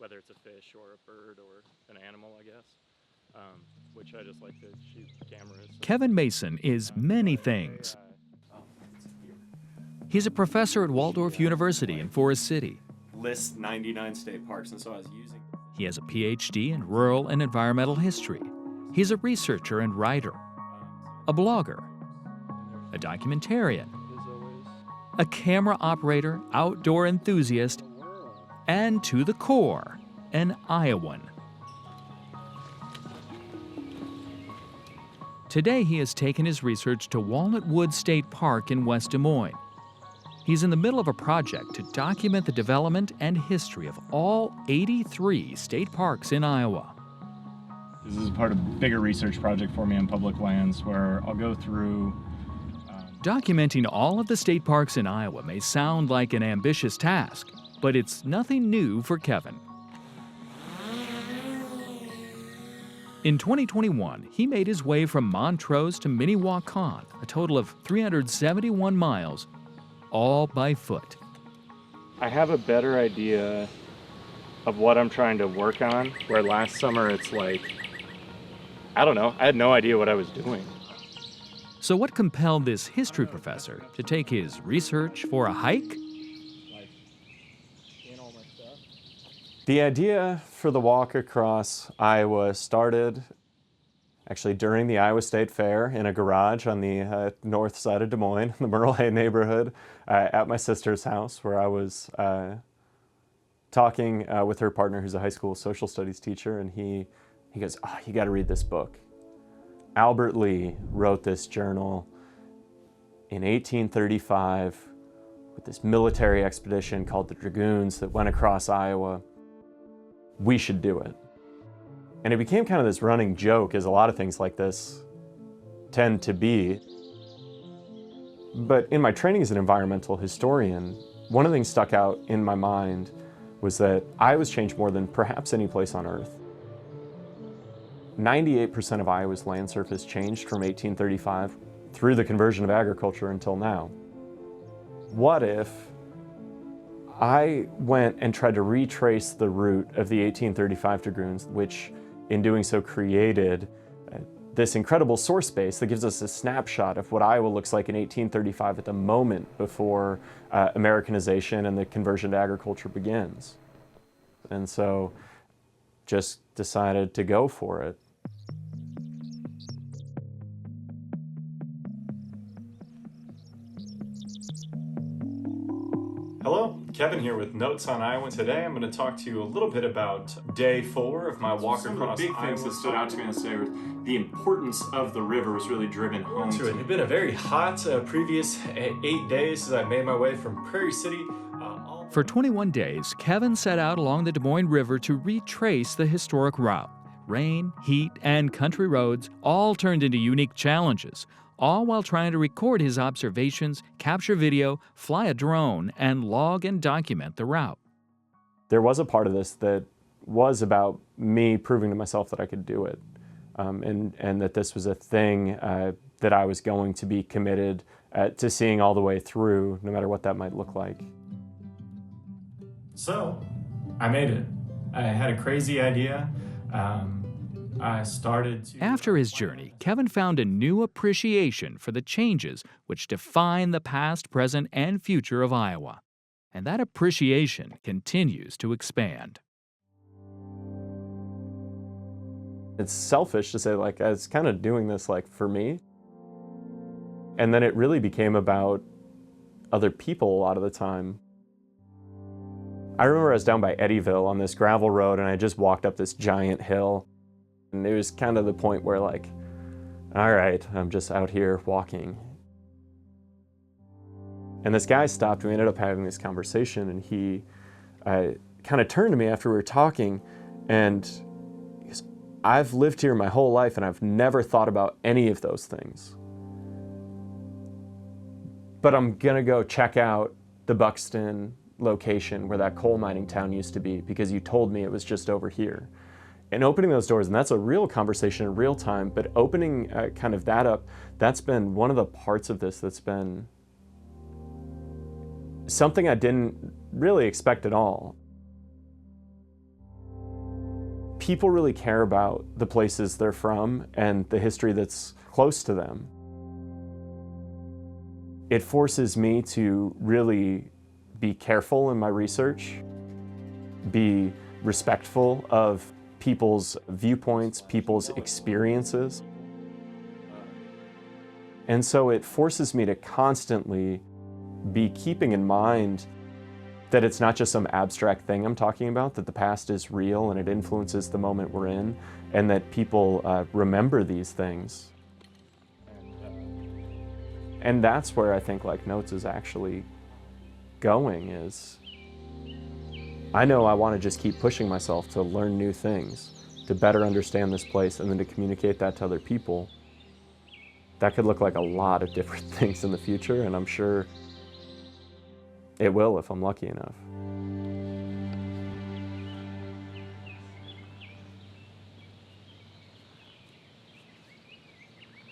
whether it's a fish or a bird or an animal, I guess, which I just like to shoot cameras. Kevin Mason is many things. He's a professor at Waldorf University in Forest City. Lists 99 state parks, and so I was using. He has a PhD in rural and environmental history. He's a researcher and writer, a blogger, a documentarian, a camera operator, outdoor enthusiast, and to the core, an Iowan. Today, he has taken his research to Walnut Woods State Park in West Des Moines. He's in the middle of a project to document the development and history of all 83 state parks in Iowa. This is part of a bigger research project for me on public lands where I'll go through. Documenting all of the state parks in Iowa may sound like an ambitious task, but it's nothing new for Kevin. In 2021, he made his way from Montrose to Minnewacan, a total of 371 miles, all by foot. I have a better idea of what I'm trying to work on, where last summer it's like, I don't know, I had no idea what I was doing. So what compelled this history professor to take his research for a hike? The idea for the walk across Iowa started actually during the Iowa State Fair in a garage on the north side of Des Moines, the Merle Hay neighborhood, at my sister's house, where I was talking with her partner, who's a high school social studies teacher, and he goes, "Oh, you got to read this book." Albert Lee wrote this journal in 1835 with this military expedition called the Dragoons that went across Iowa. We should do it. And it became kind of this running joke, as a lot of things like this tend to be. But in my training as an environmental historian, one of the things stuck out in my mind was that Iowa's changed more than perhaps any place on earth. 98% of Iowa's land surface changed from 1835 through the conversion of agriculture until now. What if I went and tried to retrace the route of the 1835 Dragoons, which in doing so created this incredible source space that gives us a snapshot of what Iowa looks like in 1835 at the moment before Americanization and the conversion to agriculture begins. And so just decided to go for it. Hello, Kevin here with Notes on Iowa. Today I'm going to talk to you a little bit about day 4 of my walk across Iowa. Some of the big things that stood out to me this day were the importance of the river was really driven home to it. It had been a very hot previous 8 days as I made my way from Prairie City. For 21 days, Kevin set out along the Des Moines River to retrace the historic route. Rain, heat, and country roads all turned into unique challenges, all while trying to record his observations, capture video, fly a drone, and log and document the route. There was a part of this that was about me proving to myself that I could do it, and that this was a thing that I was going to be committed to seeing all the way through, no matter what that might look like. So, I made it. I had a crazy idea. I started to... After his journey, Kevin found a new appreciation for the changes which define the past, present, and future of Iowa. And that appreciation continues to expand. It's selfish to say, like, I was kind of doing this, like, for me. And then it really became about other people a lot of the time. I remember I was down by Eddyville on this gravel road, and I just walked up this giant hill. And it was kind of the point where, like, all right, I'm just out here walking. And this guy stopped, we ended up having this conversation, and he kind of turned to me after we were talking, and he goes, "I've lived here my whole life, and I've never thought about any of those things. But I'm gonna go check out the Buxton location where that coal mining town used to be, because you told me it was just over here." And opening those doors, and that's a real conversation in real time, but opening kind of that up, that's been one of the parts of this that's been something I didn't really expect at all. people really care about the places they're from and the history that's close to them. It forces me to really be careful in my research, be respectful of people's viewpoints, people's experiences. And so it forces me to constantly be keeping in mind that it's not just some abstract thing I'm talking about, that the past is real and it influences the moment we're in, and that people remember these things. And that's where I think like Notes is actually going, is I know I want to just keep pushing myself to learn new things, to better understand this place, and then to communicate that to other people. That could look like a lot of different things in the future, and I'm sure it will if I'm lucky enough.